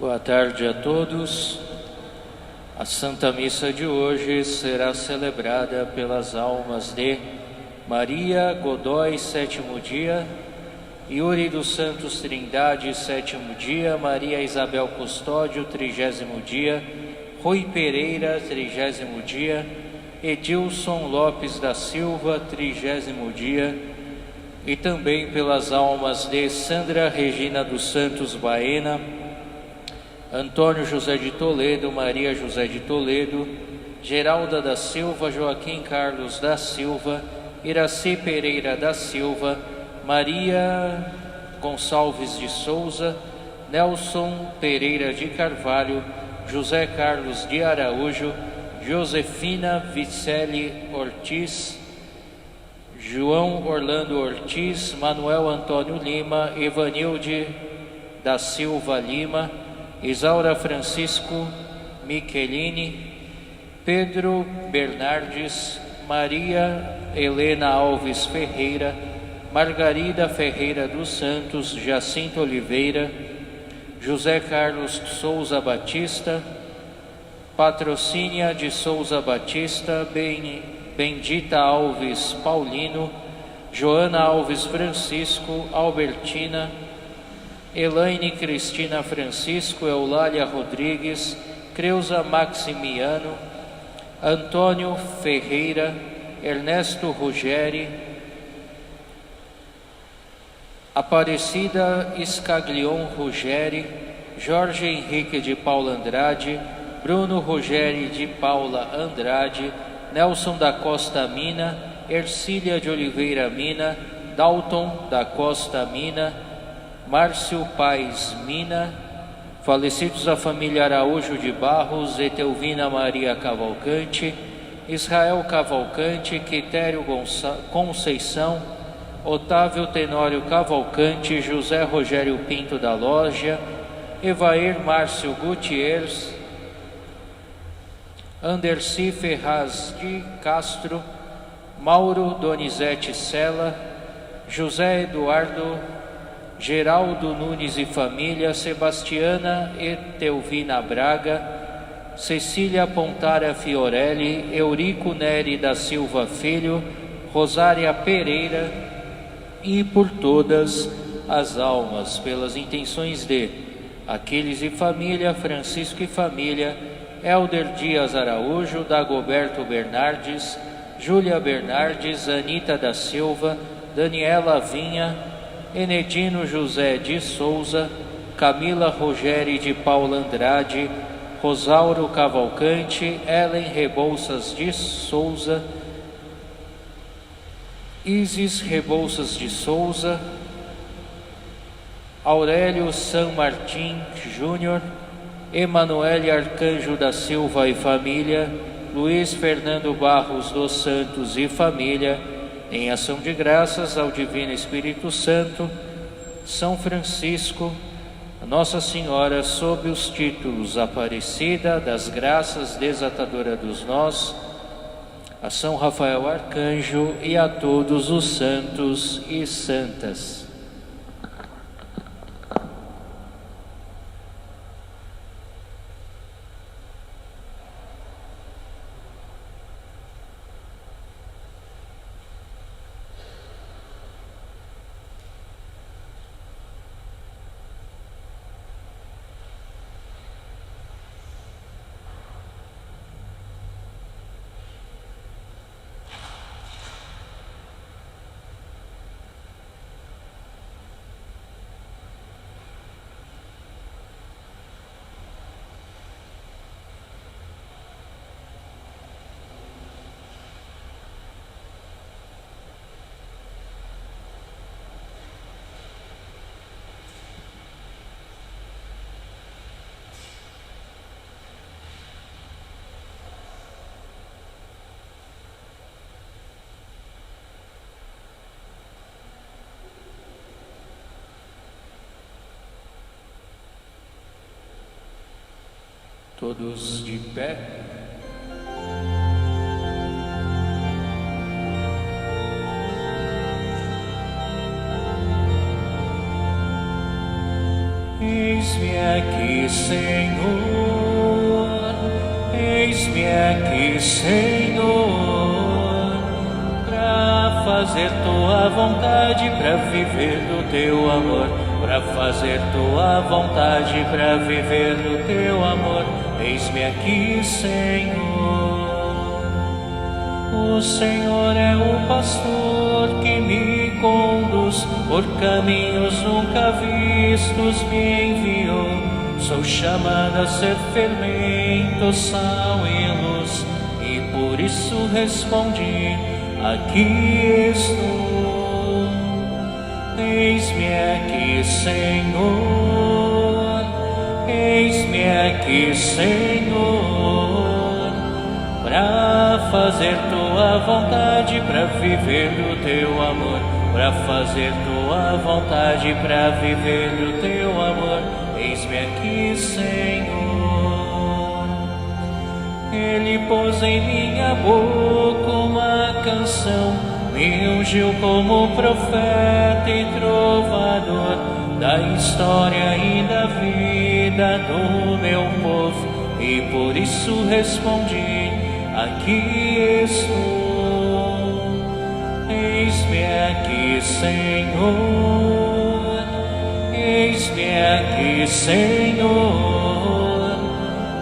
Boa tarde a todos. A Santa Missa de hoje será celebrada pelas almas de Maria Godoy, sétimo dia, Yuri dos Santos Trindade, sétimo dia, Maria Isabel Custódio, 30º dia, Rui Pereira, 30º dia, Edilson Lopes da Silva, 30º dia, e também pelas almas de Sandra Regina dos Santos Baena, Antônio José de Toledo, Maria José de Toledo, Geralda da Silva, Joaquim Carlos da Silva, Iraci Pereira da Silva, Maria Gonçalves de Souza, Nelson Pereira de Carvalho, José Carlos de Araújo, Josefina Vicelli Ortiz, João Orlando Ortiz, Manuel Antônio Lima, Evanilde da Silva Lima, Isaura Francisco Michelini, Pedro Bernardes, Maria Helena Alves Ferreira, Margarida Ferreira dos Santos, Jacinto Oliveira, José Carlos Souza Batista, Patrocínia de Souza Batista, Bendita Alves Paulino, Joana Alves Francisco, Albertina, Elaine Cristina Francisco, Eulália Rodrigues, Creuza Maximiano, Antônio Ferreira, Ernesto Ruggeri, Aparecida Scaglion Ruggeri, Jorge Henrique de Paula Andrade, Bruno Ruggeri de Paula Andrade, Nelson da Costa Mina, Ercília de Oliveira Mina, Dalton da Costa Mina, Márcio Paes Mina, falecidos da família Araújo de Barros, Etelvina Maria Cavalcante, Israel Cavalcante, Quitério Conceição, Otávio Tenório Cavalcante, José Rogério Pinto da Loja, Evair Márcio Gutierrez, Anderci Ferraz de Castro, Mauro Donizete Sela, José Eduardo, Geraldo Nunes e família, Sebastiana Etelvina Braga, Cecília Pontara Fiorelli, Eurico Neri da Silva Filho, Rosária Pereira, e por todas as almas, pelas intenções de Aquiles e família, Francisco e família, Helder Dias Araújo, Dagoberto Bernardes, Júlia Bernardes, Anita da Silva, Daniela Vinha, Enedino José de Souza, Camila Rogério de Paula Andrade, Rosauro Cavalcante, Ellen Rebouças de Souza, Isis Rebouças de Souza, Aurélio San Martin Júnior, Emanuele Arcanjo da Silva e família, Luiz Fernando Barros dos Santos e família, em ação de graças ao Divino Espírito Santo, São Francisco, Nossa Senhora, sob os títulos Aparecida, das Graças, Desatadora dos Nós, a São Rafael Arcanjo e a todos os santos e santas. Todos de pé. Eis-me aqui, Senhor, eis-me aqui, Senhor, para fazer tua vontade, para viver do teu amor, para fazer tua vontade, para viver do teu amor. Eis-me aqui, Senhor. O Senhor é o pastor que me conduz por caminhos nunca vistos, me enviou. Sou chamado a ser fermento, sal e luz, e por isso respondi: aqui estou. Eis-me aqui, Senhor, eis-me aqui, Senhor, para fazer tua vontade, para viver do teu amor, para fazer tua vontade, para viver do teu amor. Eis-me aqui, Senhor. Ele pôs em minha boca uma canção, me ungiu como profeta e trovador da história e da vida do meu povo, e por isso respondi: aqui estou. Eis-me aqui, Senhor, eis-me aqui, Senhor,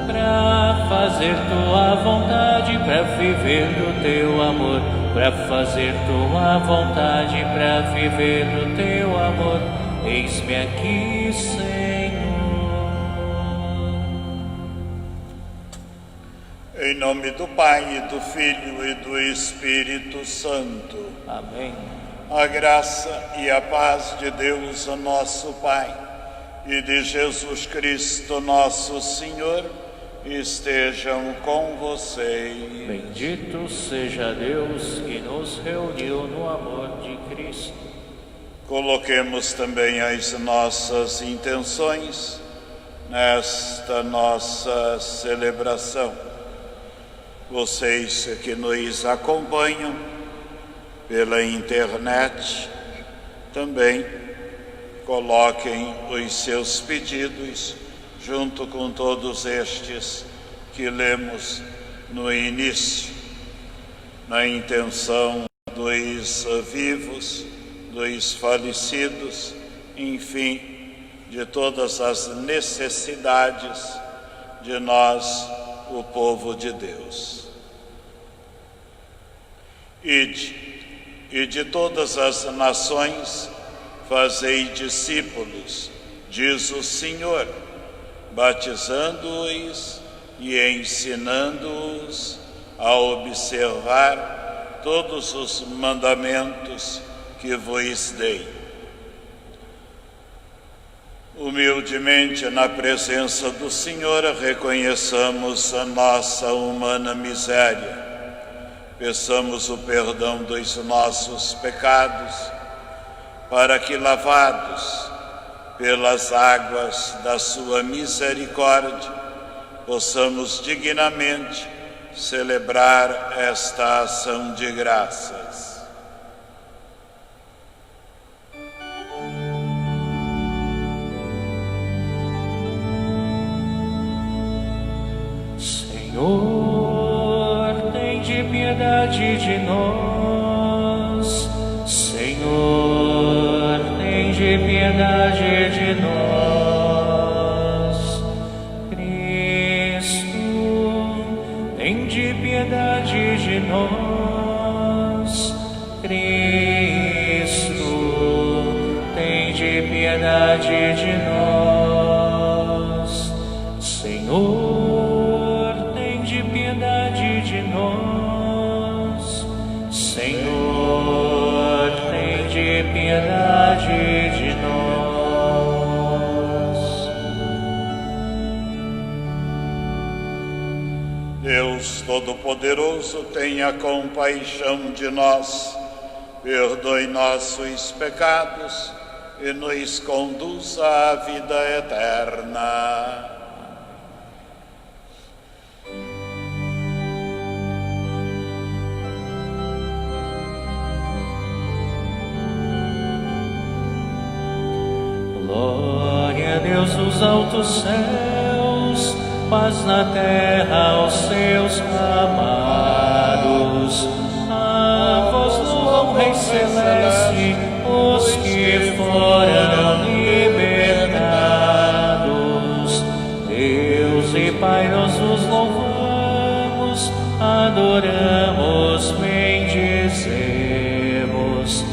para fazer tua vontade, para viver do teu amor, para fazer tua vontade, para viver do teu amor. Eis-me aqui, Senhor. Em nome do Pai, e do Filho e do Espírito Santo. Amém. A graça e a paz de Deus, o nosso Pai, e de Jesus Cristo, nosso Senhor, estejam com vocês. Bendito seja Deus que nos reuniu no amor de Cristo. Coloquemos também as nossas intenções nesta nossa celebração. Vocês que nos acompanham pela internet, também coloquem os seus pedidos junto com todos estes que lemos no início, na intenção dos vivos, dos falecidos, enfim, de todas as necessidades de nós, o povo de Deus. Ide, e de todas as nações fazei discípulos, diz o Senhor, batizando-os e ensinando-os a observar todos os mandamentos que vos dei. Humildemente, na presença do Senhor, reconheçamos a nossa humana miséria. Peçamos o perdão dos nossos pecados, para que, lavados pelas águas da sua misericórdia, possamos dignamente celebrar esta ação de graças. Senhor, tende piedade de nós. Senhor, tende piedade de nós. Cristo, tende piedade de nós. Cristo, tende piedade de nós. Senhor, tende piedade de nós. Senhor, tende piedade de nós. Deus Todo-Poderoso, tenha compaixão de nós, perdoe nossos pecados e nos conduza à vida eterna. Glória a Deus, o nos altos céus, paz na terra aos seus amados. A vós louvam, Rei Celeste, os que foram libertados. Deus e Pai, nós vos louvamos, adoramos, bendizemos.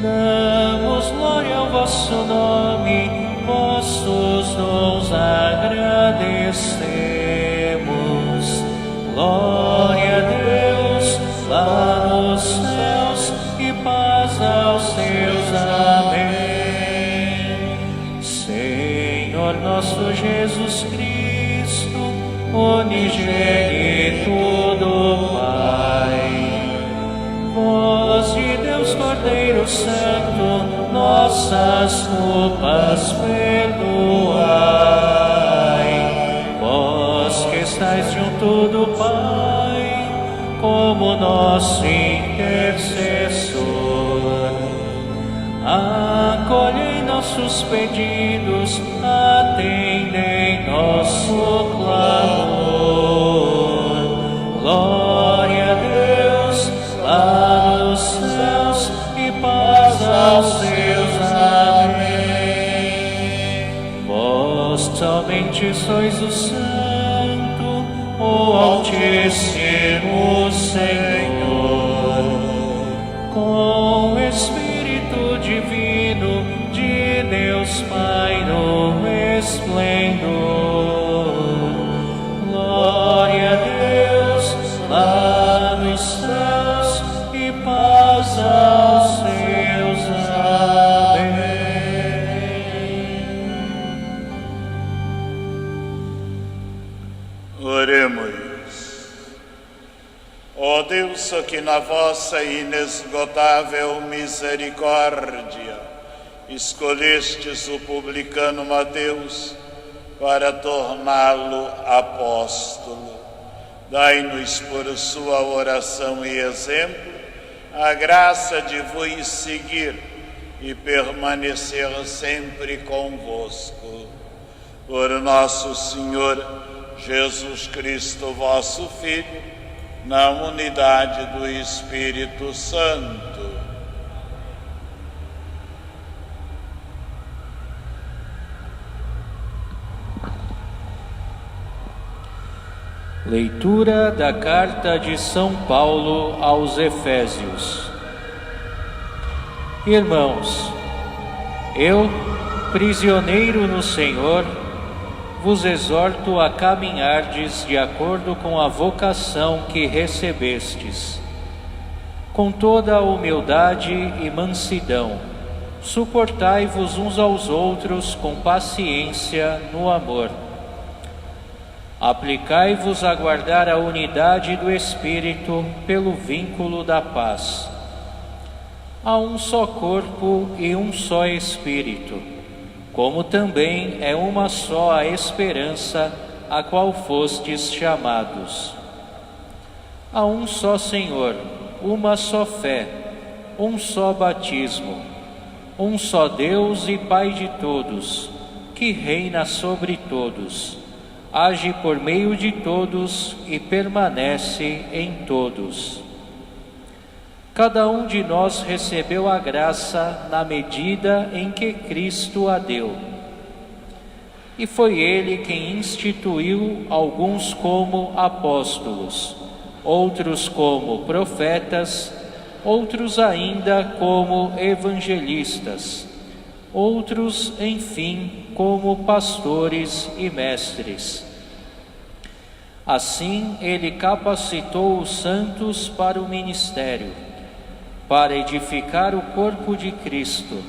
Damos glória ao vosso nome, vossos dons agradecemos. Glória a Deus lá nos céus e paz aos seus. Amém. Senhor nosso Jesus Cristo, unigênito do Pai, voz de Deus Cordeiro Santo, nossas culpas perdoai. Vós que estáis junto do Pai, como nosso intercessor, acolhei nossos pedidos, atendei nosso clamor. Glória a Deus lá nos céus e paz aos seus. Amém. Vós somente sois o Santo, o Altíssimo Senhor, com o Espírito Divino de Deus Pai no esplendor. Glória a Deus lá nos céus e paz aos seus. Amém. Oremos. Ó Deus, que na vossa inesgotável misericórdia escolhestes o publicano Mateus para torná-lo apóstolo, dai-nos por sua oração e exemplo a graça de vos seguir e permanecer sempre convosco. Por nosso Senhor Jesus Cristo, vosso Filho, na unidade do Espírito Santo. Leitura da Carta de São Paulo aos Efésios. Irmãos, eu, prisioneiro no Senhor, vos exorto a caminhardes de acordo com a vocação que recebestes, com toda a humildade e mansidão. Suportai-vos uns aos outros com paciência no amor. Aplicai-vos a guardar a unidade do Espírito pelo vínculo da paz. Há um só corpo e um só Espírito, como também é uma só a esperança a qual fostes chamados. Há um só Senhor, uma só fé, um só batismo, um só Deus e Pai de todos, que reina sobre todos, age por meio de todos e permanece em todos. Cada um de nós recebeu a graça na medida em que Cristo a deu. E foi Ele quem instituiu alguns como apóstolos, outros como profetas, outros ainda como evangelistas, outros, enfim, como pastores e mestres. Assim, Ele capacitou os santos para o ministério, para edificar o corpo de Cristo,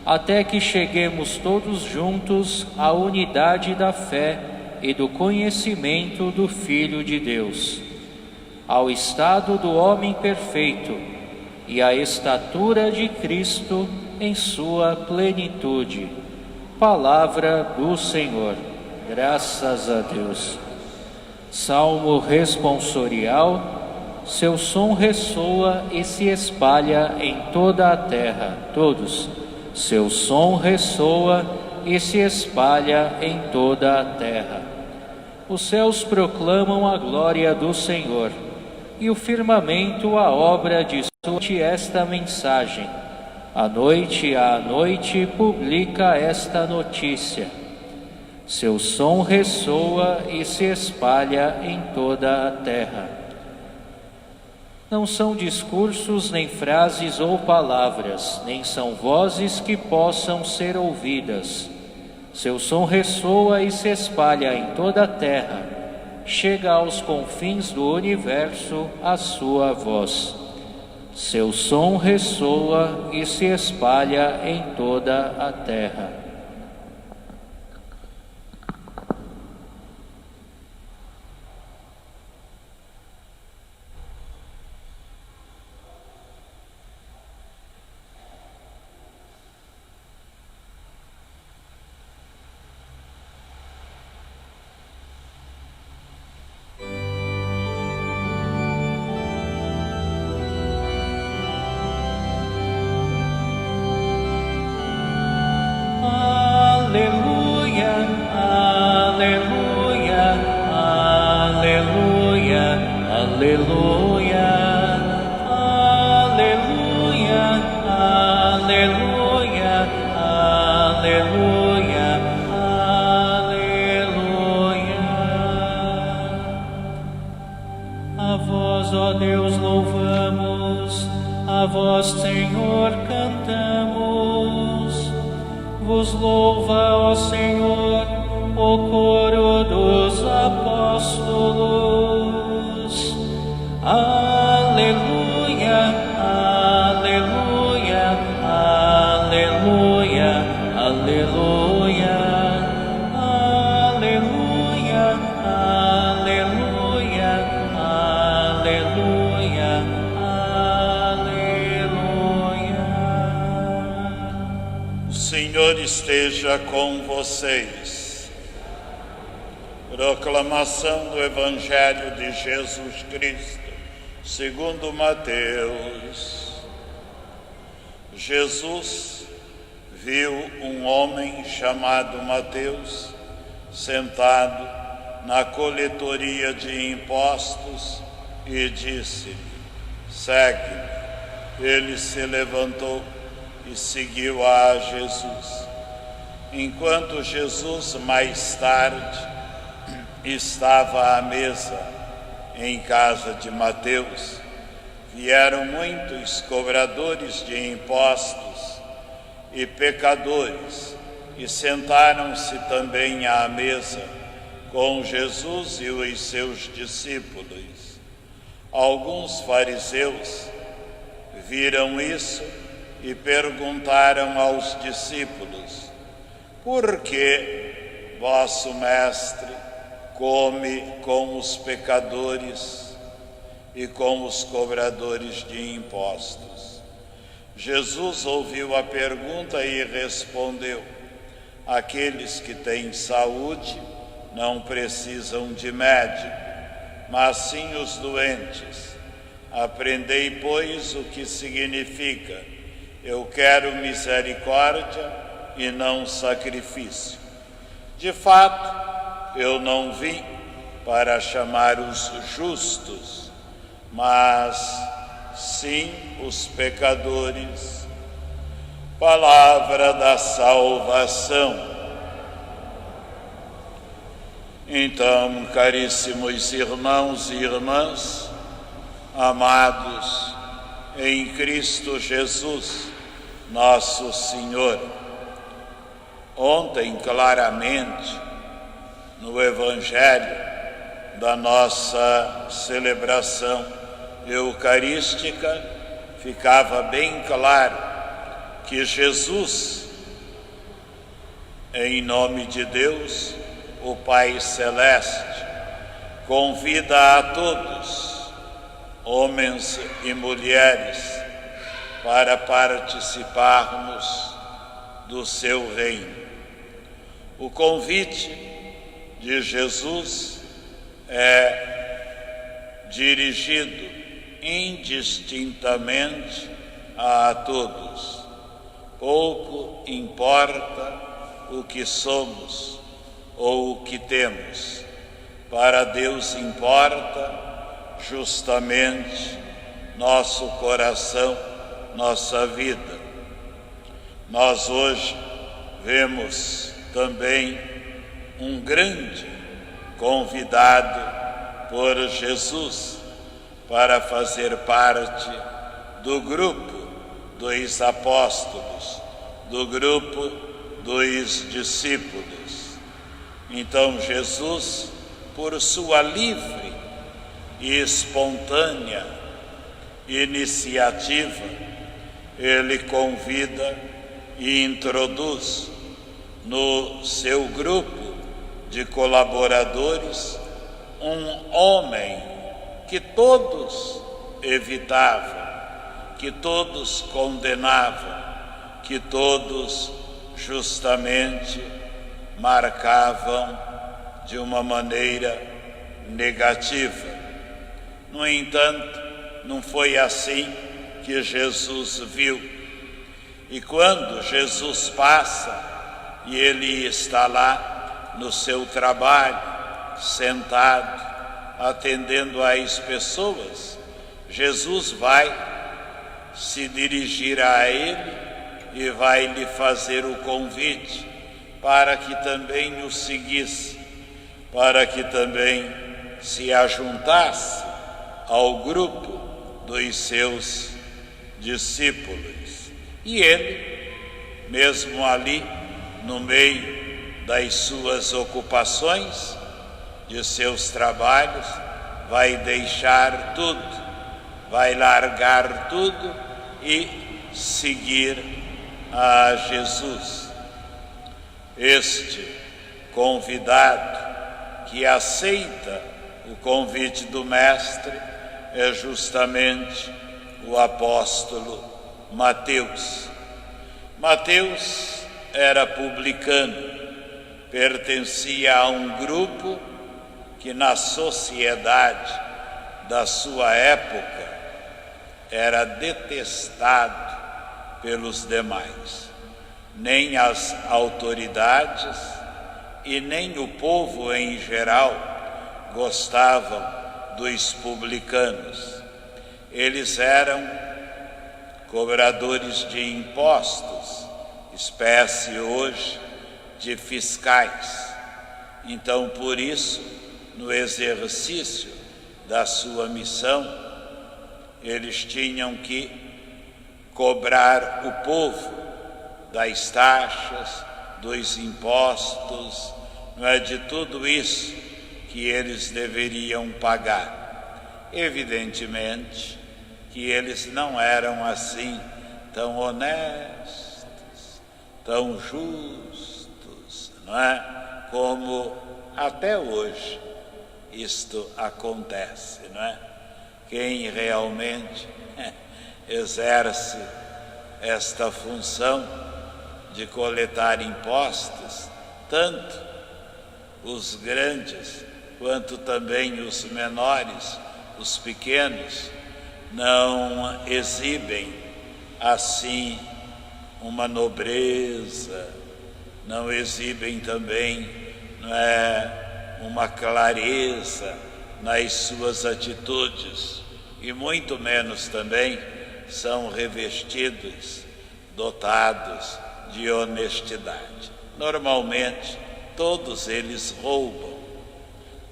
até que cheguemos todos juntos à unidade da fé e do conhecimento do Filho de Deus, ao estado do homem perfeito e à estatura de Cristo em sua plenitude. Palavra do Senhor. Graças a Deus. Salmo responsorial. Seu som ressoa e se espalha em toda a terra. Todos. Seu som ressoa e se espalha em toda a terra. Os céus proclamam a glória do Senhor, e o firmamento a obra de esta mensagem. À noite publica esta notícia. Seu som ressoa e se espalha em toda a terra. Não são discursos, nem frases ou palavras, nem são vozes que possam ser ouvidas. Seu som ressoa e se espalha em toda a terra. Chega aos confins do universo a sua voz. Seu som ressoa e se espalha em toda a terra. A vós, ó Deus, louvamos, a vós, Senhor, cantamos. Vos louva, ó Senhor, o coro dos apóstolos. Aleluia, aleluia, aleluia, aleluia, aleluia, aleluia, aleluia, aleluia. O Senhor esteja com vocês. Proclamação do Evangelho de Jesus Cristo, segundo Mateus. Jesus viu um homem chamado Mateus sentado na coletoria de impostos e disse-lhe: segue-me. Ele se levantou e seguiu a Jesus. Enquanto Jesus mais tarde estava à mesa em casa de Mateus, vieram muitos cobradores de impostos e pecadores e sentaram-se também à mesa com Jesus e os seus discípulos. Alguns fariseus viram isso e perguntaram aos discípulos: por que vosso mestre come com os pecadores e com os cobradores de impostos? Jesus ouviu a pergunta e respondeu: aqueles que têm saúde não precisam de médico, mas sim os doentes. Aprendei, pois, o que significa: eu quero misericórdia e não sacrifício. De fato, eu não vim para chamar os justos, mas sim os pecadores. Palavra da salvação. Então, caríssimos irmãos e irmãs, amados em Cristo Jesus, nosso Senhor, ontem claramente no Evangelho da nossa celebração eucarística ficava bem claro que Jesus, em nome de Deus, o Pai Celeste, convida a todos, homens e mulheres, para participarmos do seu reino. O convite de Jesus é dirigido indistintamente a todos. Pouco importa o que somos ou o que temos. Para Deus importa justamente nosso coração, nossa vida. Nós hoje vemos também um grande convidado por Jesus para fazer parte do grupo dos apóstolos, do grupo dos discípulos. Então Jesus, por sua livre e espontânea iniciativa, ele convida e introduz no seu grupo de colaboradores um homem que todos evitavam, que todos condenavam, que todos justamente marcavam de uma maneira negativa. No entanto, não foi assim que Jesus viu. E quando Jesus passa e ele está lá no seu trabalho, sentado, atendendo às pessoas, Jesus vai se dirigir a ele e vai lhe fazer o convite para que também o seguisse, para que também se ajuntasse ao grupo dos seus discípulos. E ele, mesmo ali no meio das suas ocupações, de seus trabalhos, vai deixar tudo, vai largar tudo e seguir a Jesus. Este convidado que aceita o convite do Mestre é justamente o apóstolo Mateus. Mateus era publicano, pertencia a um grupo que na sociedade da sua época era detestado pelos demais. Nem as autoridades e nem o povo em geral gostavam dos publicanos. Eles eram cobradores de impostos, espécie hoje de fiscais. Então, por isso, no exercício da sua missão, eles tinham que cobrar o povo das taxas, dos impostos, não é, de tudo isso que eles deveriam pagar. Evidentemente que eles não eram assim tão honestos, tão justos, não é? Como até hoje isto acontece, não é? Quem realmente exerce esta função de coletar impostos, tanto os grandes quanto também os menores, os pequenos, não exibem assim uma nobreza, não exibem também, não é, uma clareza nas suas atitudes, e muito menos também são revestidos, dotados de honestidade. Normalmente, todos eles roubam,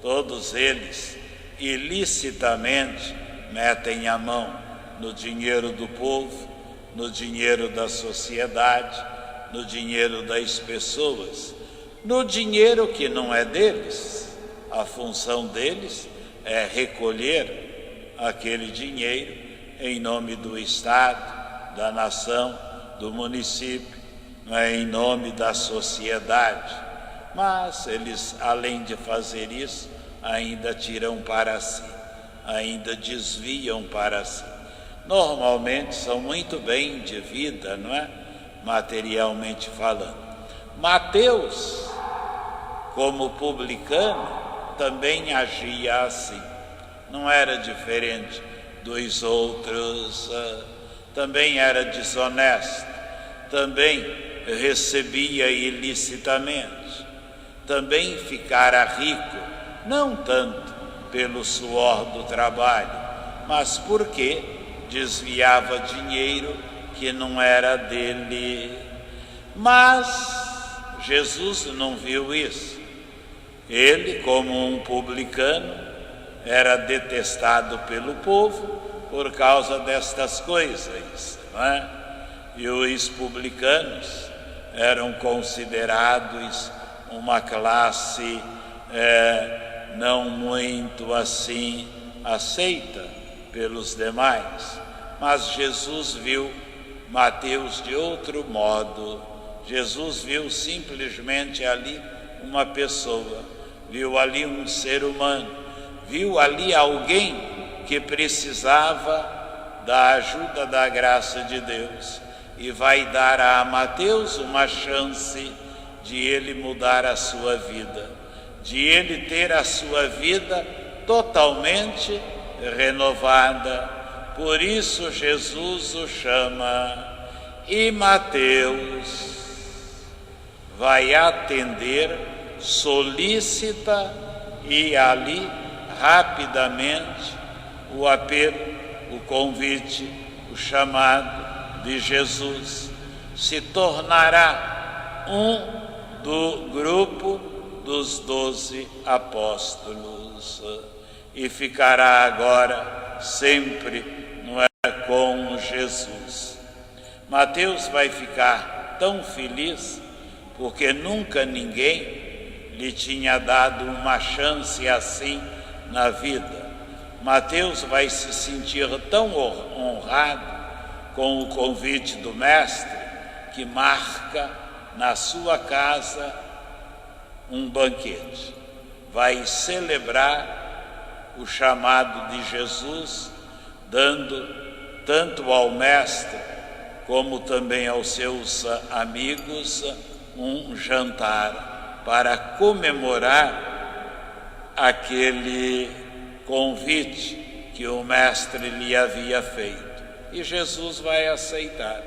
todos eles ilicitamente metem a mão no dinheiro do povo, no dinheiro da sociedade, no dinheiro das pessoas, no dinheiro que não é deles. A função deles é recolher aquele dinheiro em nome do Estado, da nação, do município, não é, em nome da sociedade. Mas eles, além de fazer isso, ainda tiram para si, ainda desviam para si. Normalmente são muito bem de vida, não é? Materialmente falando. Mateus, como publicano, também agia assim. Não era diferente dos outros, também era desonesto, também recebia ilicitamente. Também ficara rico, não tanto pelo suor do trabalho, mas porque desviava dinheiro que não era dele. Mas Jesus não viu isso. Ele, como um publicano, era detestado pelo povo por causa destas coisas, não é? E os publicanos eram considerados uma classe não muito assim aceita pelos demais. Mas Jesus viu Mateus de outro modo. Jesus viu simplesmente ali uma pessoa, viu ali um ser humano, viu ali alguém que precisava da ajuda da graça de Deus, e vai dar a Mateus uma chance de ele mudar a sua vida, de ele ter a sua vida totalmente renovada. Por isso Jesus o chama, e Mateus vai atender solícita e ali rapidamente o apelo, o convite, o chamado de Jesus. Se tornará um do grupo dos 12 apóstolos e ficará agora sempre, não é, com Jesus. Mateus vai ficar tão feliz porque nunca ninguém lhe tinha dado uma chance assim na vida. Mateus vai se sentir tão honrado com o convite do Mestre que marca na sua casa um banquete. Vai celebrar o chamado de Jesus, dando tanto ao Mestre como também aos seus amigos um jantar para comemorar aquele convite que o Mestre lhe havia feito. E Jesus vai aceitar.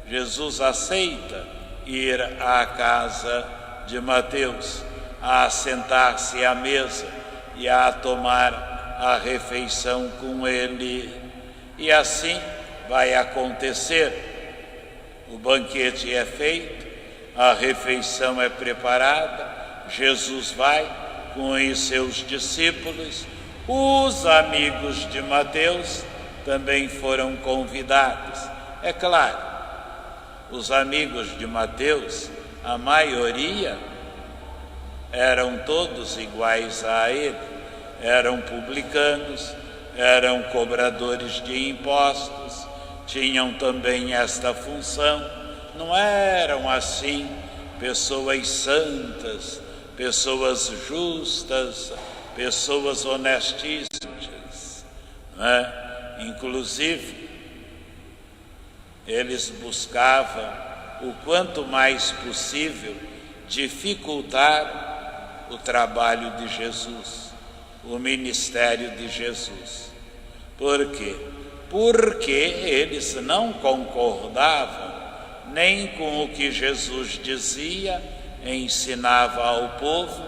Jesus aceita ir à casa de Mateus, a sentar-se à mesa e a tomar a refeição com ele. E assim vai acontecer. O banquete é feito, a refeição é preparada, Jesus vai com os seus discípulos. Os amigos de Mateus também foram convidados. É claro, os amigos de Mateus, a maioria, eram todos iguais a ele, eram publicanos, eram cobradores de impostos, tinham também esta função, não eram assim pessoas santas, pessoas justas, pessoas honestíssimas, não é? Inclusive, eles buscavam o quanto mais possível dificultar o trabalho de Jesus, o ministério de Jesus. Por quê? Porque eles não concordavam nem com o que Jesus dizia, ensinava ao povo,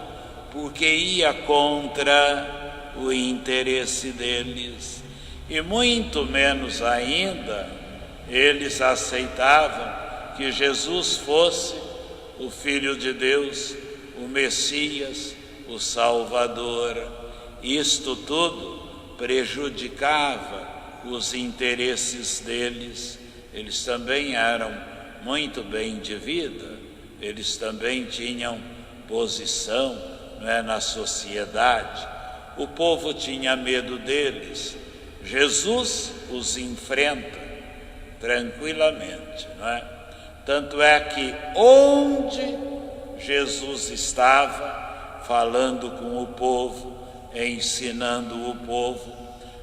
porque ia contra o interesse deles. E muito menos ainda, eles aceitavam que Jesus fosse o Filho de Deus, o Messias, o Salvador. Isto tudo prejudicava os interesses deles. Eles também eram muito bem de vida, eles também tinham posição, não é, na sociedade. O povo tinha medo deles. Jesus os enfrenta tranquilamente, não é? Tanto é que onde Jesus estava, falando com o povo, ensinando o povo,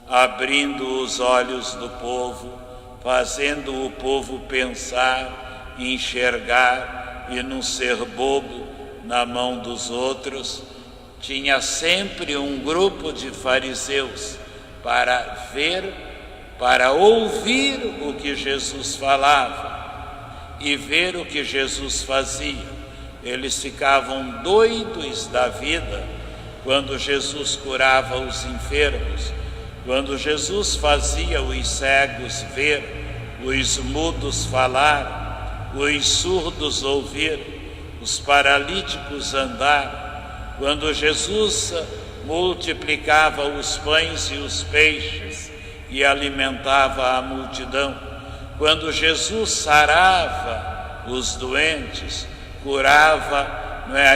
abrindo os olhos do povo, fazendo o povo pensar, enxergar e não ser bobo na mão dos outros, tinha sempre um grupo de fariseus para ver, para ouvir o que Jesus falava. e ver o que Jesus fazia. Eles ficavam doidos da vida quando Jesus curava os enfermos, quando Jesus fazia os cegos ver, os mudos falar, os surdos ouvir, os paralíticos andar, quando Jesus multiplicava os pães e os peixes e alimentava a multidão, quando Jesus sarava os doentes, curava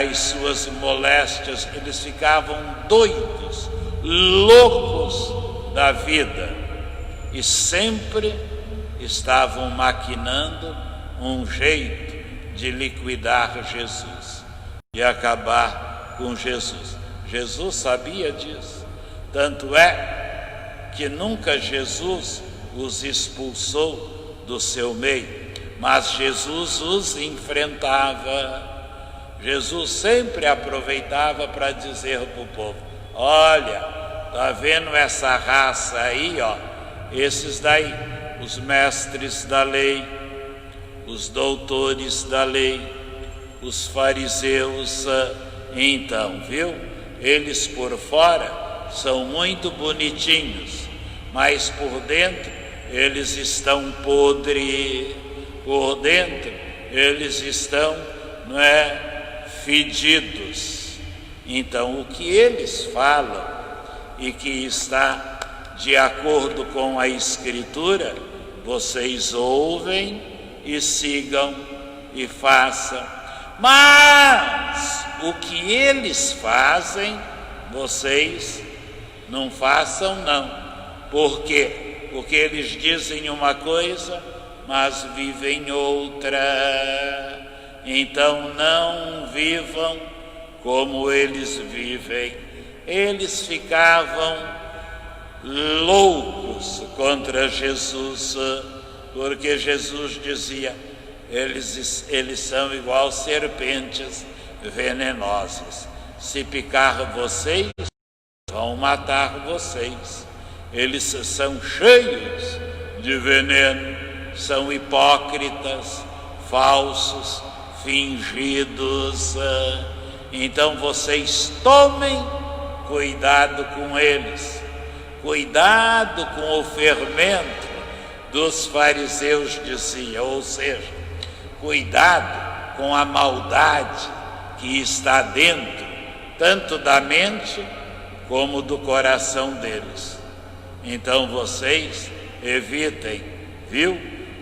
as suas moléstias, eles ficavam doidos, loucos da vida e sempre estavam maquinando um jeito de liquidar Jesus, de acabar com Jesus. Jesus sabia disso, tanto é que nunca Jesus os expulsou do seu meio, mas Jesus os enfrentava. Jesus sempre aproveitava para dizer para o povo: olha, tá vendo essa raça aí, ó? Esses daí, os mestres da lei, os doutores da lei, os fariseus, então, viu? Eles por fora são muito bonitinhos, mas por dentro eles estão podres, por dentro eles estão, fedidos. Então, o que eles falam e que está de acordo com a Escritura, vocês ouvem e sigam e façam. Mas o que eles fazem, vocês não façam não. Por quê? Porque eles dizem uma coisa, mas vivem outra. Então não vivam como eles vivem. Eles ficavam loucos contra Jesus, porque Jesus dizia: eles são igual serpentes venenosas. Se picar vocês, vão matar vocês. Eles são cheios de veneno, são hipócritas, falsos, fingidos. Então vocês tomem cuidado com eles, cuidado com o fermento dos fariseus, dizia, ou seja, cuidado com a maldade que está dentro, tanto da mente como do coração deles. Então vocês evitem, viu?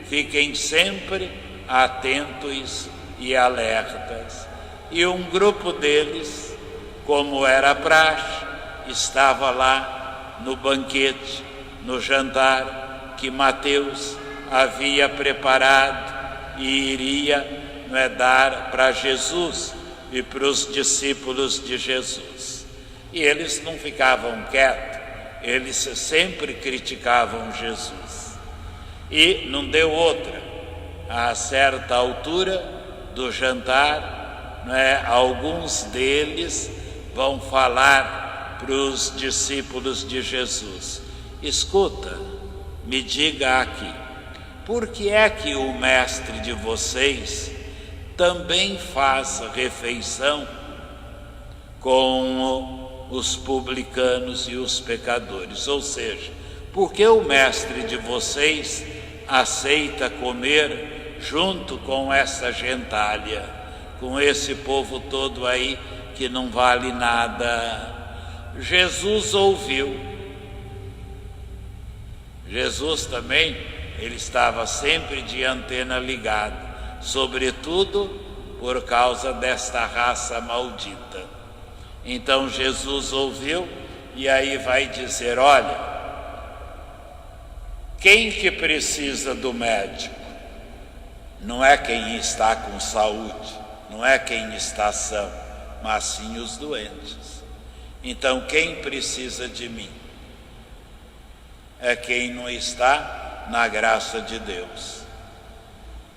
Fiquem sempre atentos e alertas. E um grupo deles, como era praxe, estava lá no banquete, no jantar que Mateus havia preparado e iria dar para Jesus e para os discípulos de Jesus. E eles não ficavam quietos, eles sempre criticavam Jesus. E não deu outra. A certa altura do jantar, alguns deles vão falar para os discípulos de Jesus: escuta, me diga aqui, por que é que o mestre de vocês também faz refeição com os publicanos e os pecadores? Ou seja, por que o mestre de vocês aceita comer junto com essa gentalha, com esse povo todo aí que não vale nada? Jesus ouviu. Jesus também, ele estava sempre de antena ligada, sobretudo por causa desta raça maldita. Então Jesus ouviu e aí vai dizer: olha, quem que precisa do médico? Não é quem está com saúde, não é quem está são, mas sim os doentes. Então quem precisa de mim? É quem não está na graça de Deus.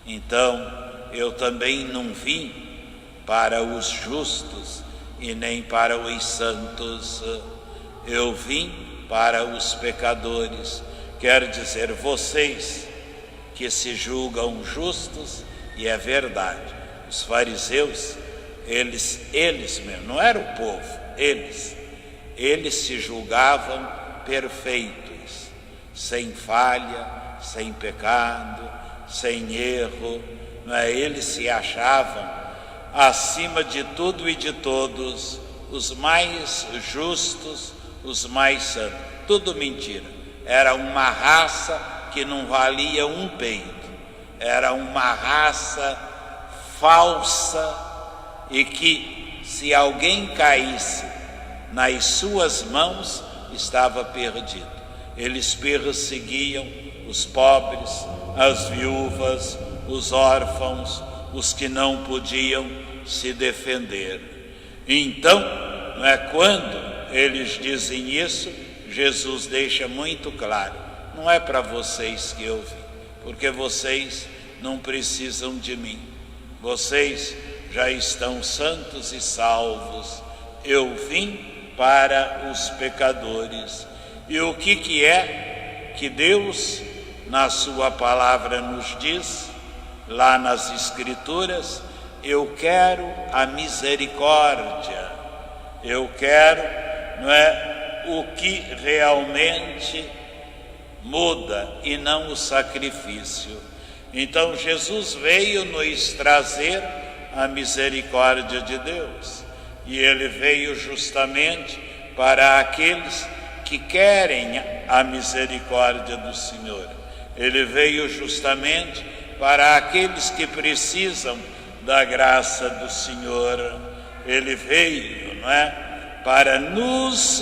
Então eu também não vim para os justos e nem para os santos, eu vim para os pecadores. Quer dizer, vocês que se julgam justos E é verdade, os fariseus, eles mesmo, não era o povo, eles se julgavam perfeitos, sem falha, sem pecado, sem erro, não é? Eles se achavam acima de tudo e de todos, os mais justos, os mais santos. Tudo mentira. Era uma raça que não valia um peito, era uma raça falsa, e que, se alguém caísse nas suas mãos, estava perdido. Eles perseguiam os pobres, as viúvas, os órfãos, os que não podiam se defender. Então, não é, quando eles dizem isso, Jesus deixa muito claro: não é para vocês que eu vim, porque vocês não precisam de mim, vocês já estão santos e salvos. Eu vim para os pecadores. E o que é que Deus, na sua palavra, nos diz, lá nas Escrituras? Eu quero a misericórdia, eu quero, não é, o que realmente muda, e não o sacrifício. Então Jesus veio nos trazer a misericórdia de Deus, e ele veio justamente para aqueles que querem a misericórdia do Senhor. Ele veio justamente para aqueles que precisam da graça do Senhor. Ele veio, não é, para nos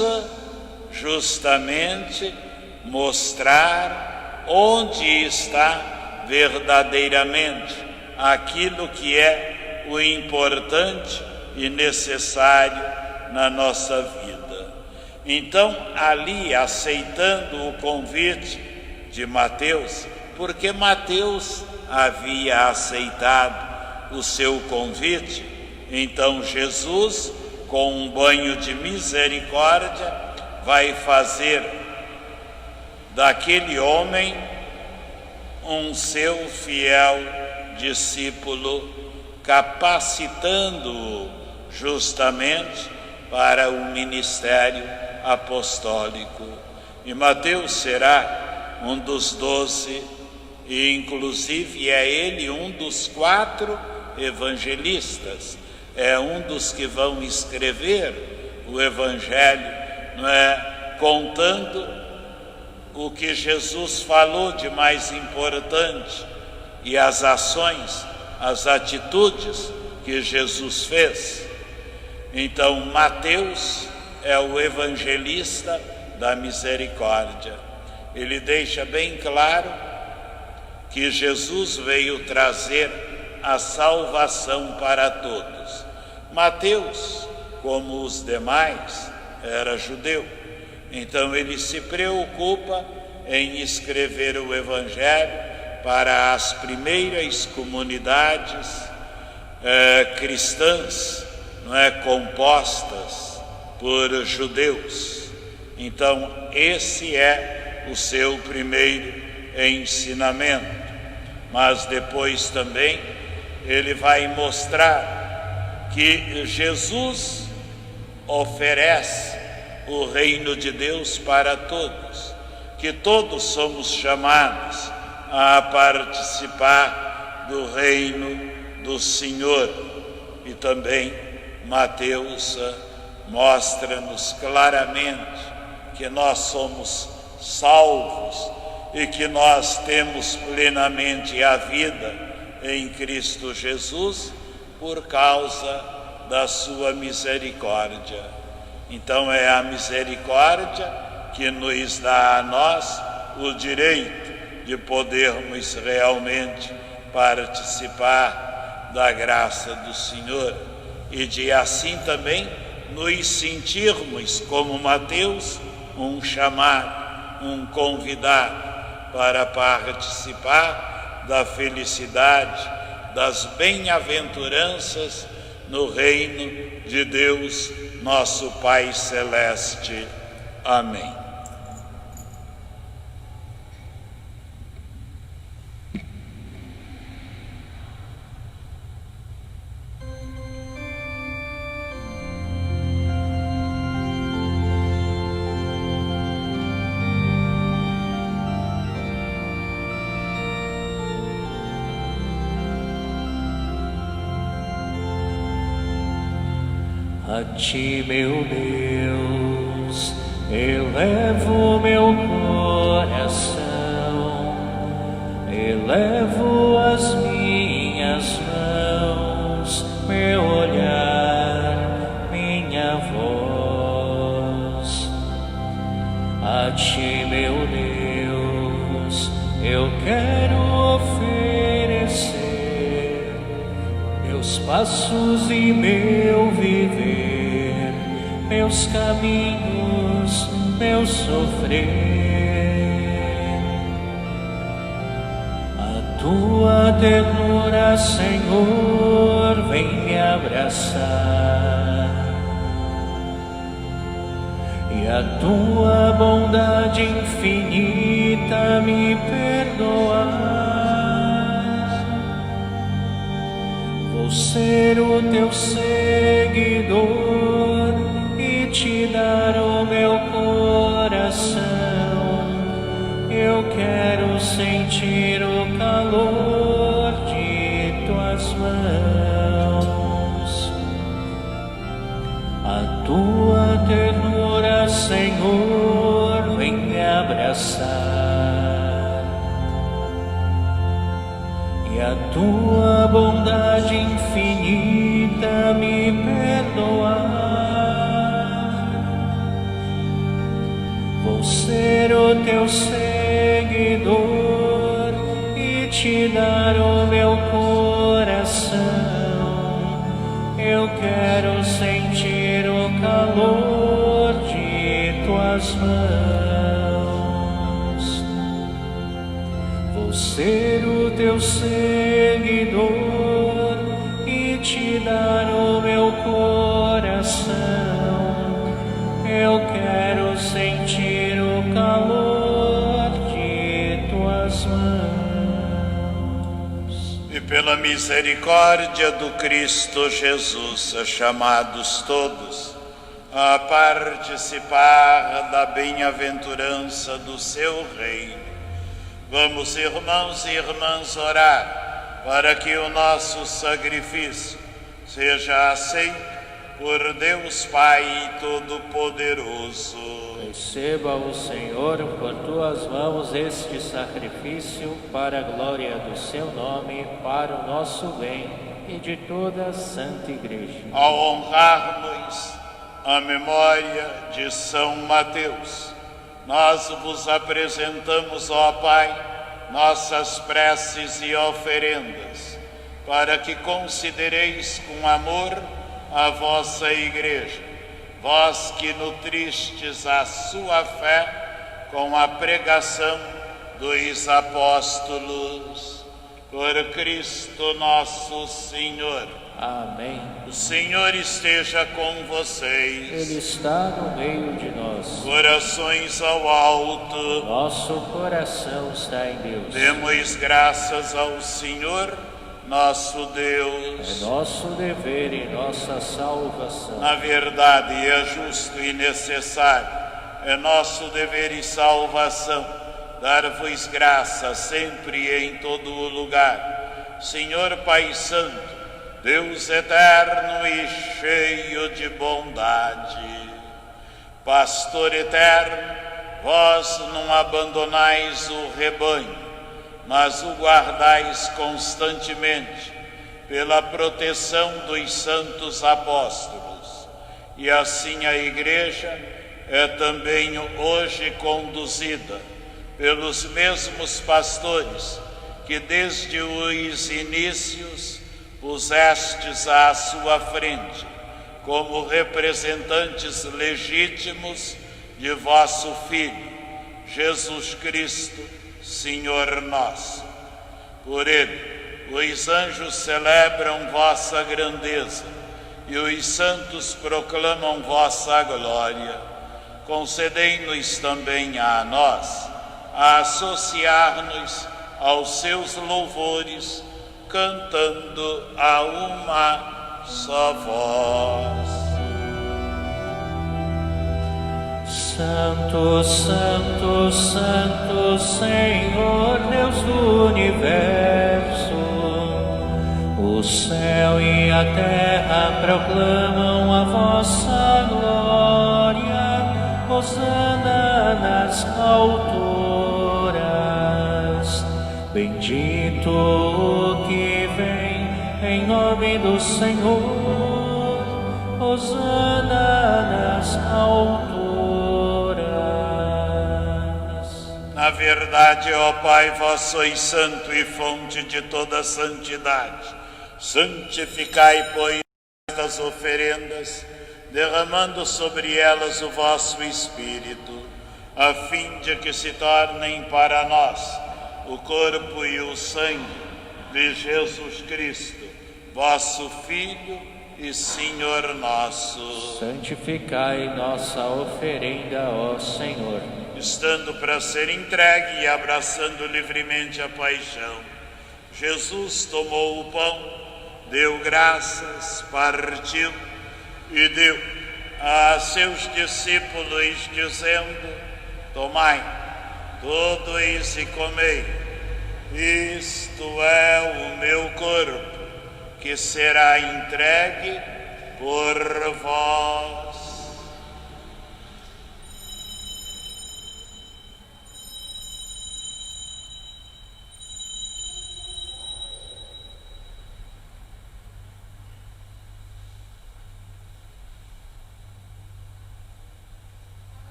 justamente mostrar onde está verdadeiramente aquilo que é o importante e necessário na nossa vida. Então, ali, aceitando o convite de Mateus, porque Mateus havia aceitado o seu convite, então Jesus, com um banho de misericórdia, vai fazer daquele homem um seu fiel discípulo, capacitando-o justamente para o ministério apostólico. E Mateus será um dos 12, e inclusive é ele um dos 4 evangelistas, é um dos que vão escrever o evangelho, não é, contando o que Jesus falou de mais importante e as ações, as atitudes que Jesus fez. Então Mateus é o evangelista da misericórdia. Ele deixa bem claro que Jesus veio trazer a salvação para todos. Mateus, como os demais, era judeu, então ele se preocupa em escrever o evangelho para as primeiras comunidades cristãs, não é, compostas por judeus. Então esse é o seu primeiro ensinamento. Mas depois também ele vai mostrar que Jesus oferece o reino de Deus para todos, que todos somos chamados a participar do reino do Senhor. E também Mateus mostra-nos claramente que nós somos salvos e que nós temos plenamente a vida em Cristo Jesus por causa da sua misericórdia. Então é a misericórdia que nos dá a nós o direito de podermos realmente participar da graça do Senhor e de assim também nos sentirmos como Mateus, um chamado, um convidado para participar da felicidade, das bem-aventuranças no reino de Deus, nosso Pai Celeste. Amém. A ti, meu Deus, elevo meu coração, elevo as minhas mãos, meu olhar, minha voz. A ti, meu Deus, eu quero oferecer meus passos e meu viver, meus caminhos, meu sofrer. A tua ternura, Senhor, vem me abraçar, e a tua bondade infinita me perdoar. Vou ser o teu seguidor e te dar o meu coração. Eu quero sentir o calor de tuas mãos. A tua ternura, Senhor, vem me abraçar, e a tua bondade infinita me perdoar. Vou ser o teu seguidor e te dar o meu coração. Eu quero sentir o calor de tuas mãos. Vou ser o teu seguidor e te dar o meu coração. Eu quero sentir o calor de tuas mãos. E pela misericórdia do Cristo Jesus, chamados todos a participar da bem-aventurança do seu reino. Vamos, irmãos e irmãs, orar para que o nosso sacrifício seja aceito por Deus Pai Todo-Poderoso. Receba o Senhor por tuas mãos este sacrifício para a glória do seu nome, para o nosso bem e de toda a Santa Igreja. Ao honrarmos a memória de São Mateus, nós vos apresentamos, ó Pai, nossas preces e oferendas, para que considereis com amor a vossa Igreja, vós que nutristes a sua fé com a pregação dos apóstolos. Por Cristo nosso Senhor. Amém. O Senhor esteja com vocês. Ele está no meio de nós. Corações ao alto. Nosso coração está em Deus. Demos graças ao Senhor, nosso Deus. É nosso dever e nossa salvação. Na verdade, é justo e necessário, é nosso dever e salvação, dar-vos graça sempre e em todo o lugar. Senhor Pai Santo, Deus eterno e cheio de bondade, Pastor eterno, vós não abandonais o rebanho, mas o guardais constantemente pela proteção dos santos apóstolos. E assim a Igreja é também hoje conduzida pelos mesmos pastores que desde os inícios pusestes à sua frente, como representantes legítimos de vosso Filho, Jesus Cristo, Senhor nosso. Por ele, os anjos celebram vossa grandeza e os santos proclamam vossa glória. Concedei-nos também a nós a associar-nos aos seus louvores, cantando a uma só voz. Santo, Santo, Santo, Senhor Deus do Universo, O céu e a terra proclamam a vossa glória. Hosana nas alturas. Bendito o que vem em nome do Senhor. Hosana nas alturas. Na verdade, ó Pai, vós sois santo e fonte de toda santidade. Santificai, pois, estas oferendas, derramando sobre elas o vosso Espírito, a fim de que se tornem para nós o corpo e o sangue de Jesus Cristo, vosso Filho e Senhor nosso. Santificai nossa oferenda, ó Senhor. Estando para ser entregue e abraçando livremente a paixão, Jesus tomou o pão, deu graças, partiu e deu a seus discípulos, dizendo: tomai, todos e comei, isto é o meu corpo, que será entregue por vós.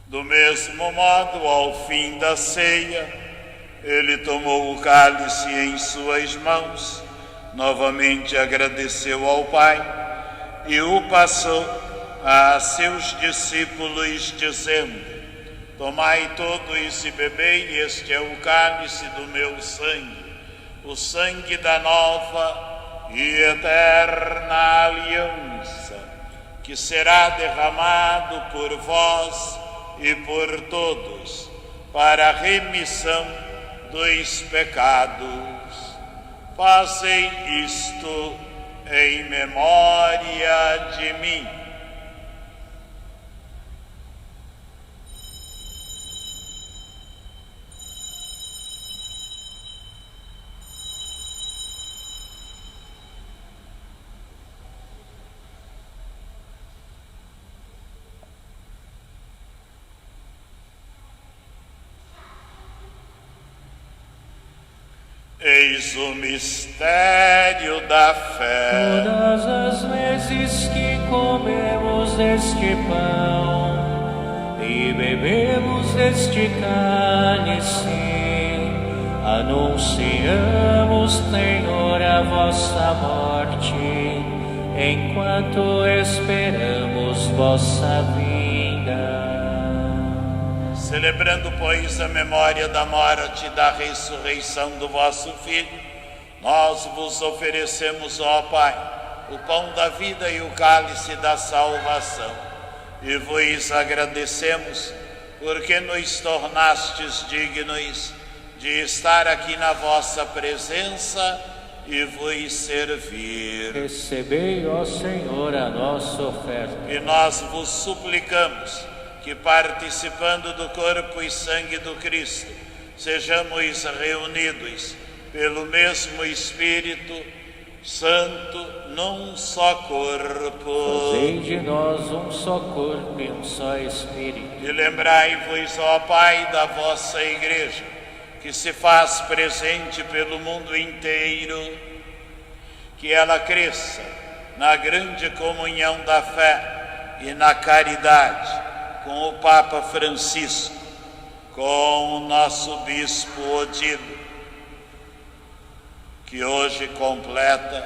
Do mesmo modo, ao fim da ceia, ele tomou o cálice em suas mãos, novamente agradeceu ao Pai e o passou a seus discípulos, dizendo: tomai todos e bebei, este é o cálice do meu sangue, o sangue da nova e eterna aliança, que será derramado por vós e por todos, para a remissão dos pecados. Fazei isto em memória de mim. Eis o mistério da fé. Todas as vezes que comemos deste pão e bebemos deste cálice, anunciamos, Senhor, a vossa morte, enquanto esperamos vossa vinda. Celebrando, pois, a memória da morte e da ressurreição do vosso Filho, nós vos oferecemos, ó Pai, o pão da vida e o cálice da salvação, e vos agradecemos, porque nos tornastes dignos de estar aqui na vossa presença e vos servir. Recebei, ó Senhor, a nossa oferta. E nós vos suplicamos que, participando do corpo e sangue do Cristo, sejamos reunidos pelo mesmo Espírito Santo num só corpo. Fazei de nós um só corpo e um só Espírito. E lembrai-vos, ó Pai, da vossa Igreja, que se faz presente pelo mundo inteiro, que ela cresça na grande comunhão da fé e na caridade, com o Papa Francisco, com o nosso Bispo Odilo, que hoje completa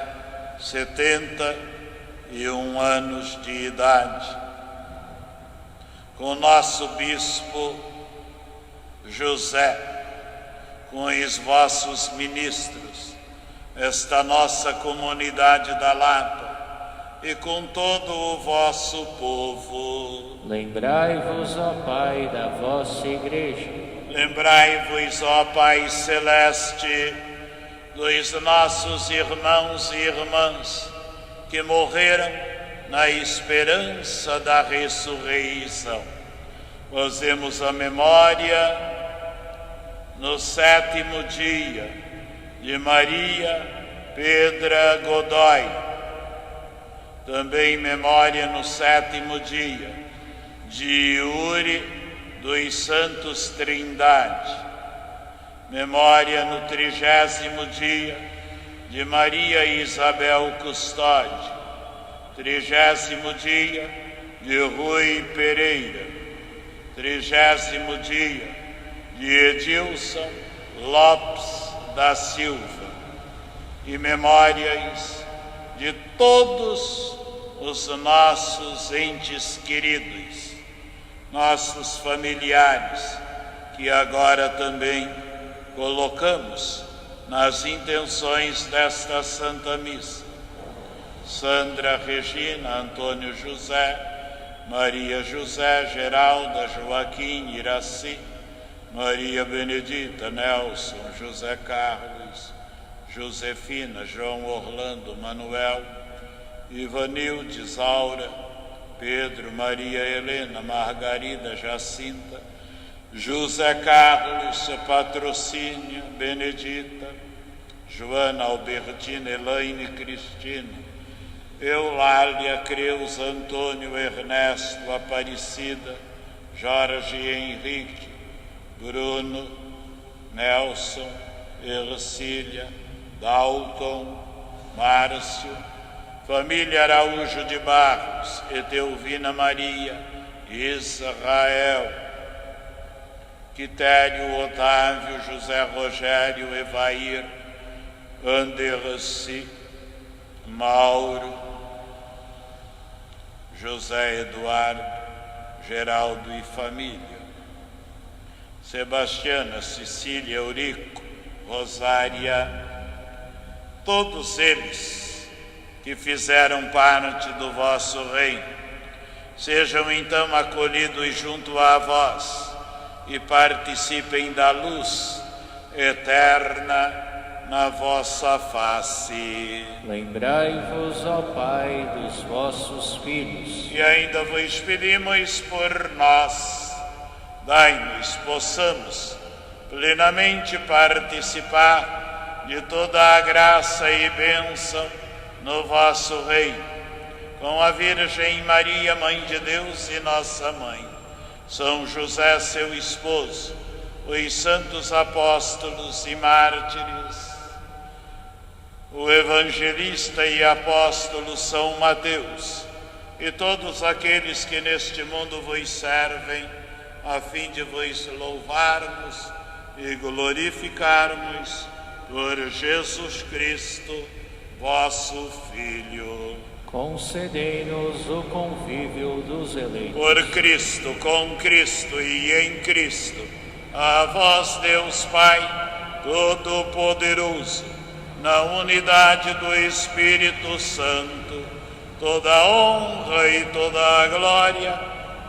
71 anos de idade, com o nosso Bispo José, com os vossos ministros, esta nossa comunidade da Lapa, e com todo o vosso povo. Lembrai-vos, ó Pai, da vossa Igreja. Lembrai-vos, ó Pai Celeste, dos nossos irmãos e irmãs que morreram na esperança da ressurreição. Fazemos a memória no 7º dia de Maria Pedra Godoy. Também memória no 7º dia de Yuri dos Santos Trindade. Memória no 30º dia de Maria Isabel Custódio. 30º dia de Rui Pereira. 30º dia de Edilson Lopes da Silva. E memórias de todos os nossos entes queridos, nossos familiares, que agora também colocamos nas intenções desta Santa Missa. Sandra Regina, Antônio José, Maria José, Geralda, Joaquim, Iraci, Maria Benedita, Nelson, José Carlos, Josefina, João Orlando, Manuel, Ivanilde, Isaura, Pedro, Maria Helena, Margarida, Jacinta, José Carlos, Patrocínio, Benedita, Joana, Albertina, Elaine, Cristina, Eulália, Creuza, Antônio, Ernesto, Aparecida, Jorge, Henrique, Bruno, Nelson, Ercília, Dalton, Márcio, família Araújo de Barros, Etelvina Maria, Israel, Quitério, Otávio, José Rogério, Evair, Anderci, Mauro, José Eduardo, Geraldo e família, Sebastiana, Cecília, Eurico, Rosária, todos eles que fizeram parte do vosso reino, sejam então acolhidos junto a vós e participem da luz eterna na vossa face. Lembrai-vos, ó Pai, dos vossos filhos. E ainda vos pedimos por nós, dai-nos, possamos plenamente participar de toda a graça e bênção no vosso reino, com a Virgem Maria, Mãe de Deus e nossa Mãe, São José, seu esposo, os santos apóstolos e mártires, o evangelista e apóstolo São Mateus, e todos aqueles que neste mundo vos servem, a fim de vos louvarmos e glorificarmos por Jesus Cristo, vosso Filho. Concedei-nos o convívio dos eleitos. Por Cristo, com Cristo e em Cristo, a vós, Deus Pai Todo-Poderoso, na unidade do Espírito Santo, toda a honra e toda a glória,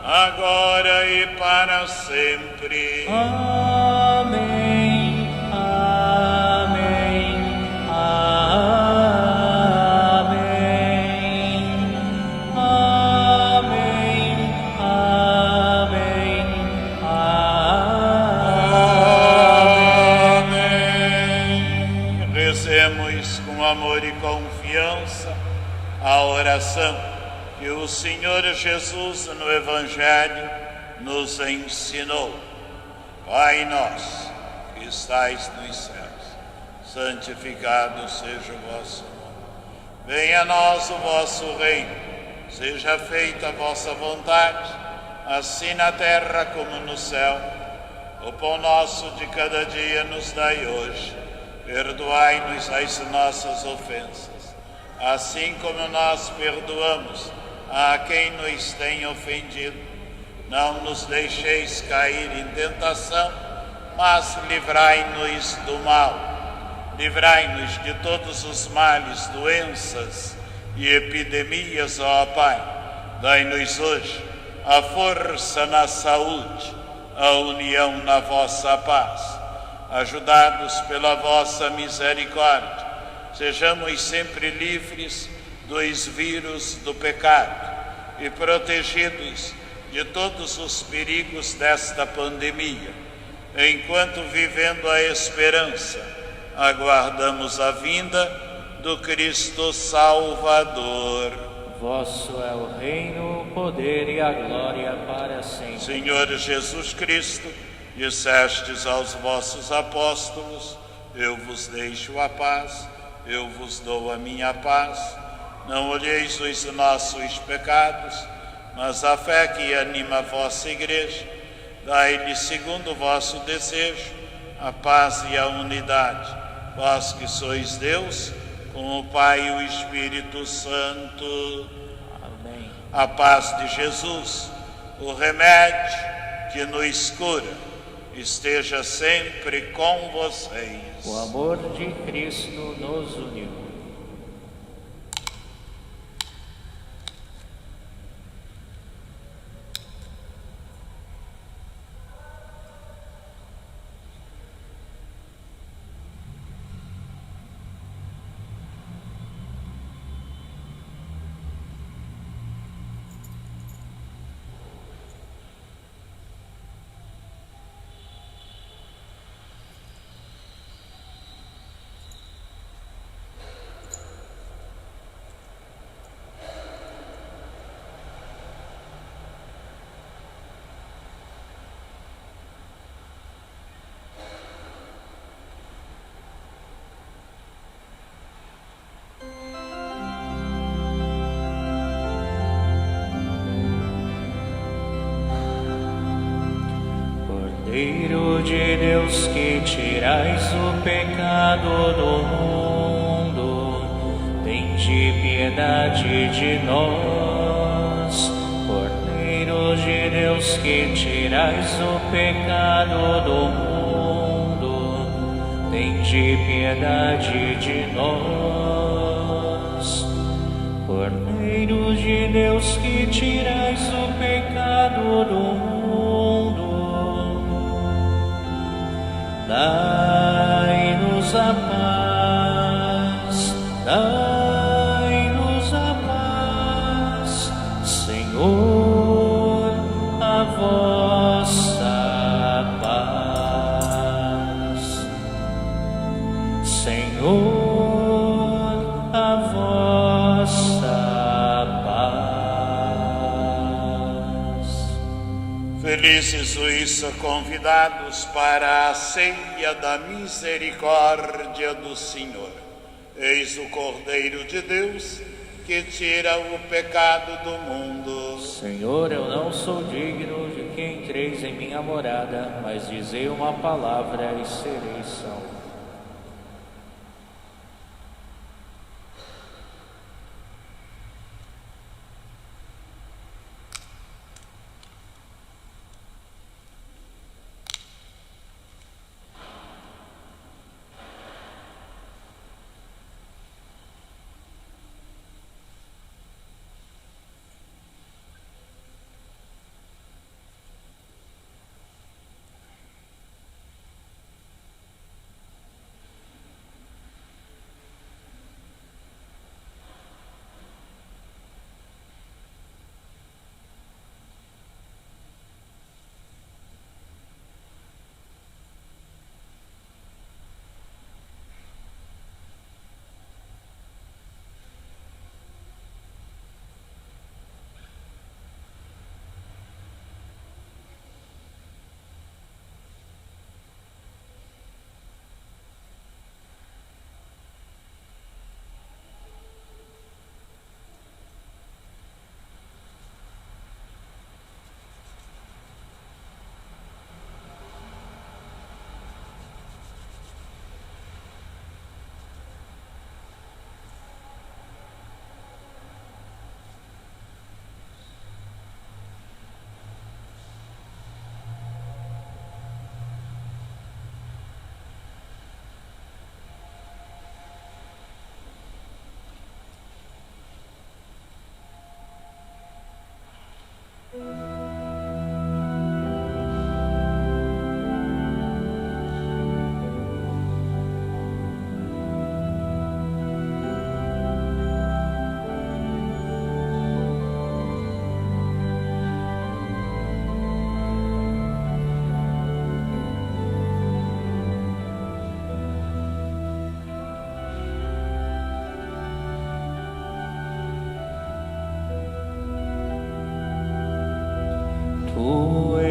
agora e para sempre. Amém, amém, amém, amém, amém, Amém. Rezemos com amor e confiança a oração que o Senhor Jesus no Evangelho nos ensinou. Pai nosso, que estais nos céus, santificado seja o vosso nome. Venha a nós o vosso reino, seja feita a vossa vontade, assim na terra como no céu. O pão nosso de cada dia nos dai hoje. Perdoai-nos as nossas ofensas, assim como nós perdoamos a quem nos tem ofendido. Não nos deixeis cair em tentação, mas livrai-nos do mal. Livrai-nos de todos os males, doenças e epidemias, ó Pai. Dai-nos hoje a força na saúde, a união na vossa paz. Ajudados pela vossa misericórdia, sejamos sempre livres dos vírus do pecado e protegidos de todos os perigos desta pandemia, enquanto, vivendo a esperança, aguardamos a vinda do Cristo Salvador. Vosso é o reino, o poder e a glória para sempre. Senhor Jesus Cristo, dissestes aos vossos apóstolos: eu vos deixo a paz, eu vos dou a minha paz. Não olheis os nossos pecados, mas a fé que anima a vossa igreja. Dai-lhe, segundo o vosso desejo, a paz e a unidade. Vós que sois Deus, com o Pai e o Espírito Santo. Amém. A paz de Jesus, o remédio que nos cura, esteja sempre com vocês. O amor de Cristo nos uniu. Cordeiro de Deus, que tirais o pecado do mundo, tende piedade de nós. Cordeiro de Deus, que tirais o pecado do mundo, tende piedade de nós. Cordeiro de Deus, que tirais o pecado do mundo, dai-nos a paz, dai-nos a paz, Senhor, a vossa paz. Senhor, a vossa paz. Felizes os convidados para a ceia da misericórdia do Senhor. Eis o Cordeiro de Deus, que tira o pecado do mundo. Senhor, eu não sou digno de que entreis em minha morada, mas dizei uma palavra e serei salvo.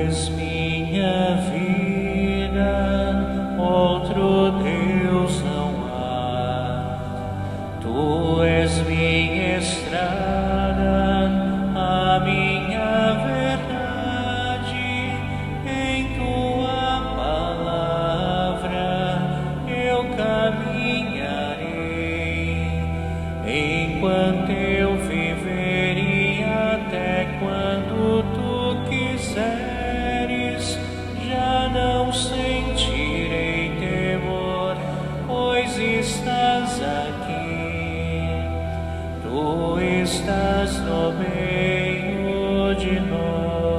és minha vida, outro Deus não há. Tu és minha estrada, a minha verdade. Em tua palavra eu caminharei, enquanto eu viverei, até quando tu quiseres. Já não sentirei temor, pois estás aqui. Tu estás no meio de nós.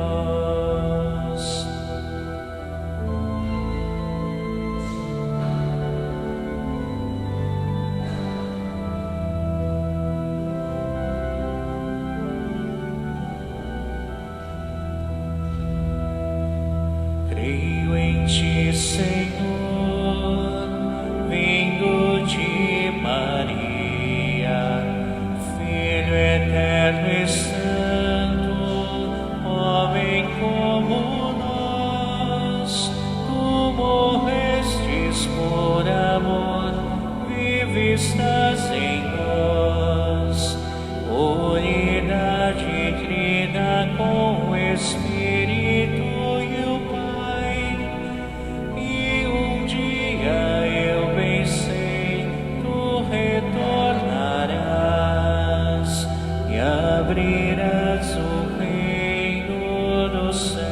Creio em ti, Senhor, vindo de Maria, Filho eterno e santo, homem como nós. Tu morrestes por amor, vive estás em nós. Unidade trina com o Espírito e o Pai. E um dia eu bem sei, tu retornarás e abrirás o reino dos céus.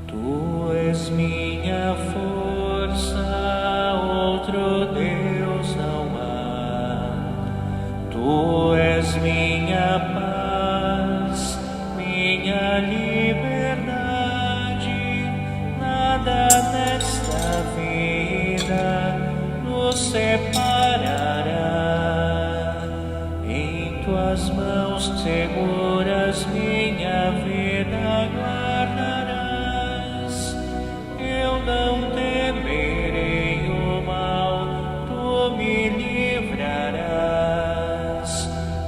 Tu és minha força, outro Deus não há. Tu és minha paz, minha liberdade. Nada nesta vida nos separará. Em tuas mãos seguras minha vida guardarás. Eu não temerei o mal, tu me livrarás,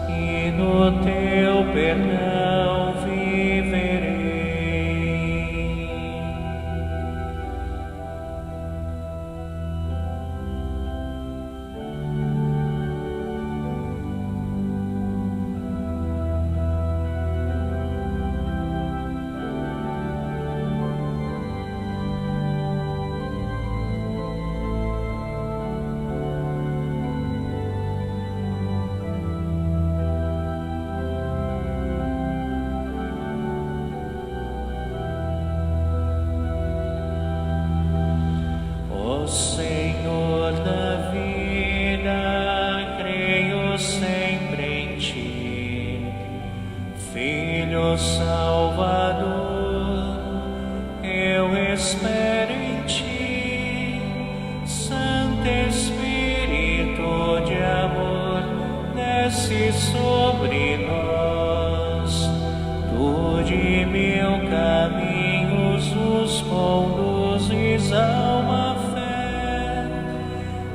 e no teu perdão viverei. Ó Senhor da vida, creio sempre em ti. Filho Salvador, eu espero em ti. Santo Espírito de amor, desce sobre nós. Tu de mil caminhos nos conduzes a uma fé,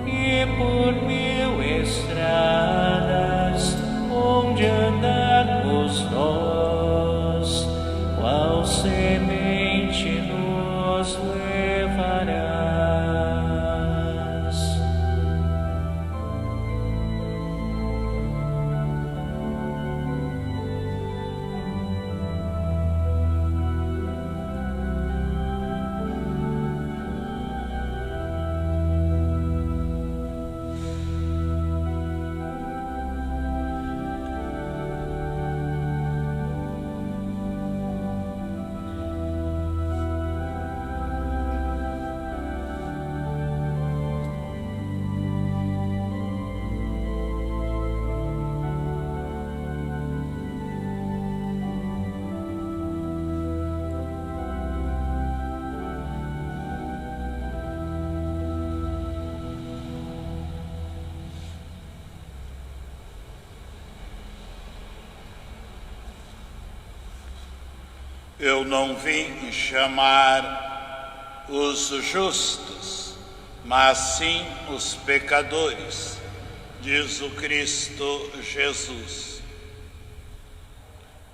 e por mil estradas onde andarmos nós, qual semente nos levarás. Eu não vim chamar os justos, mas sim os pecadores, diz o Cristo Jesus.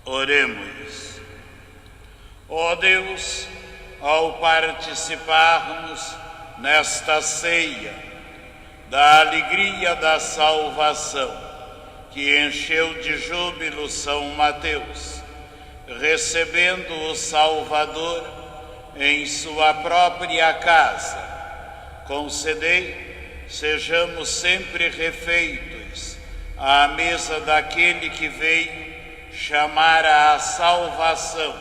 Oremos. Ó Deus, ao participarmos nesta ceia da alegria da salvação, que encheu de júbilo São Mateus, recebendo o Salvador em sua própria casa, concedei, sejamos sempre refeitos à mesa daquele que veio chamar à salvação,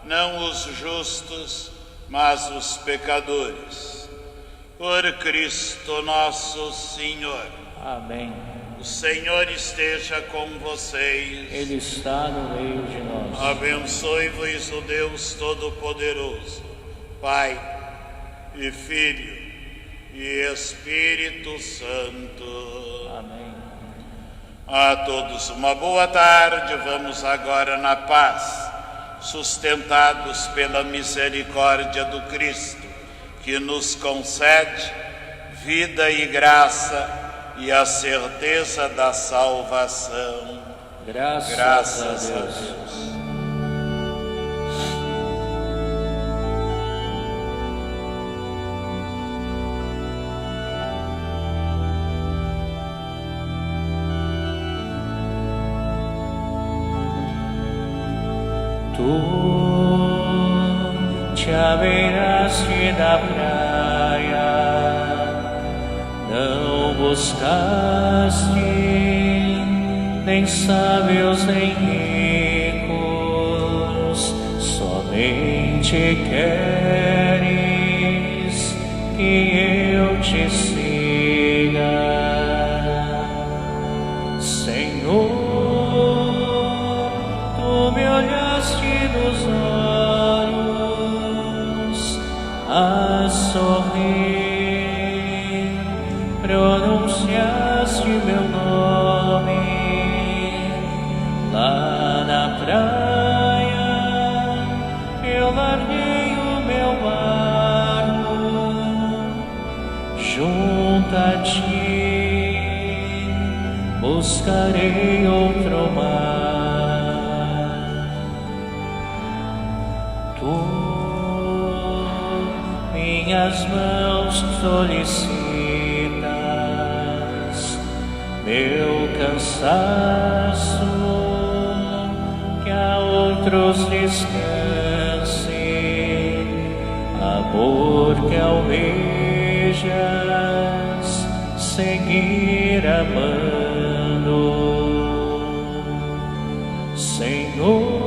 não os justos, mas os pecadores. Por Cristo nosso Senhor. Amém. O Senhor esteja com vocês. Ele está no meio de nós. Abençoe-vos o Deus Todo-Poderoso, Pai e Filho e Espírito Santo. Amém. A todos uma boa tarde. Vamos agora na paz, sustentados pela misericórdia do Cristo, que nos concede vida e graça e a certeza da salvação. Graças a Deus. Tu te abeiraste da praia, não buscaste nem sábios nem ricos, somente queres que eu te siga, Senhor. Tu me olhaste nos olhos a sorrir, pronunciaste meu nome lá na praia. Eu larguei o meu barco junto a ti, buscarei outro mar. Tu minhas mãos solicitas, meu cansaço, que a outros descanse, amor que almejas seguir amando, Senhor.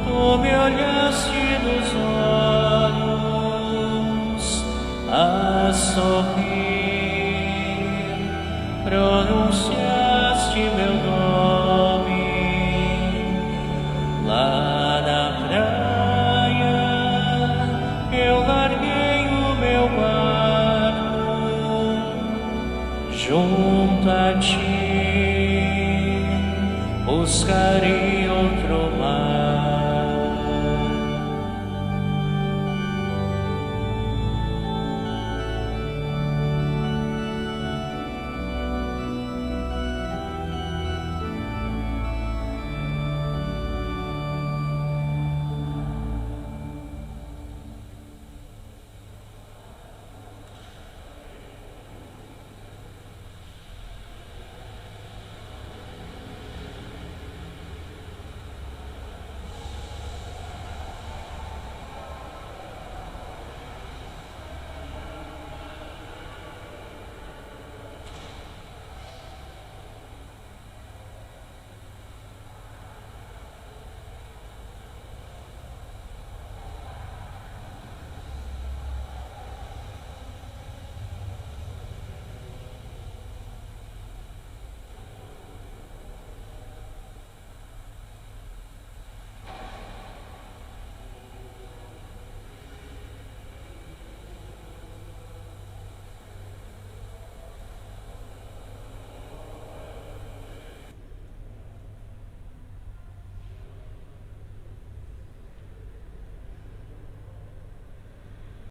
Tu me olhaste nos olhos a sorrir, pronunciaste meu nome lá na praia. Eu larguei o meu barco junto a ti, buscarei outro